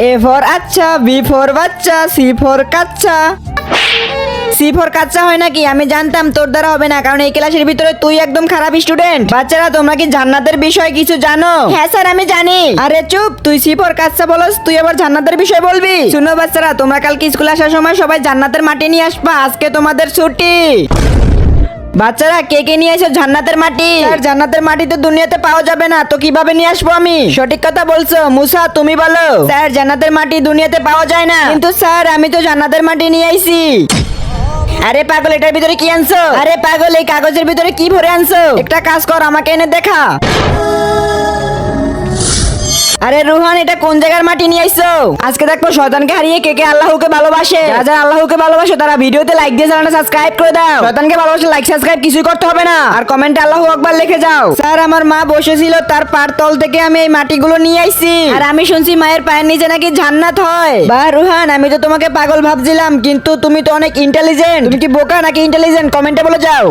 A for আচ্ছা, B for বাচ্চা, C for কাচ্চা। সি ফর কাচ্চা হয় নাকি? আমি জানতাম তোর দ্বারা হবে না, কারণ এই ক্লাসের ভিতরে তুই একদম খারাপ স্টুডেন্ট। বাচ্চারা তোমরা কি জান্নাতের বিষয়ে কিছু জানো? হ্যাঁ স্যার আমি জানি। আরে চুপ, তুই সি ফর কাচ্চা বলস, তুই আবার জান্নাতের বিষয় বলবি? শুনো বাচ্চারা, তোমরা কালকে স্কুলে আসার সময় সবাই জান্নাতের মাটি নিয়ে আসবা, আজকে তোমাদের ছুটি। বাচ্চারা কে কে নিয়ে এসো জান্নাতের মাটি? স্যার জান্নাতের মাটি তো দুনিয়াতে পাওয়া যাবে না, তো কিভাবে নিয়ে আসবো আমি? সঠিক কথা বলছো মুসা, তুমি বলো। স্যার জান্নাতের মাটি দুনিয়াতে পাওয়া যায় না। কিন্তু স্যার আমি তো জান্নাতের মাটি নিয়ে আইছি। আরে পাগল, এটার ভিতরে কি আনছো? আরে পাগল, এই কাগজের ভিতরে কি ভরে আনছো? একটা কাজ কর, আমাকে এনে দেখা। আরে রুহান, এটা কোন জায়গার মাটি নিয়ে আইছো? আজকে দেখবো শয়তানকে হারিয়ে কে কে আল্লাহকে ভালোবাসে। যারা আল্লাহকে ভালোবাসে তারা ভিডিওতে লাইক দিয়ে চ্যানেলটা সাবস্ক্রাইব করে দাও। শয়তানকে ভালোবাসে লাইক সাবস্ক্রাইব কিছুই করতে হবে না, আর কমেন্টে আল্লাহু আকবার লিখে যাও। স্যার আমার মা বসেছিল, তার পার তল থেকে আমি এই মাটিগুলো নিয়ে আইছি। আর আমি শুনছি মায়ের পায়ের নিচে নাকি জান্নাত হয়। বাহ রুহান, আমি তো তোমাকে পাগল ভাবছিলাম, কিন্তু তুমি তো অনেক ইন্টেলিজেন্ট। তুমি কি বোকা নাকি ইন্টেলিজেন্ট? কমেন্টে বলে যাও।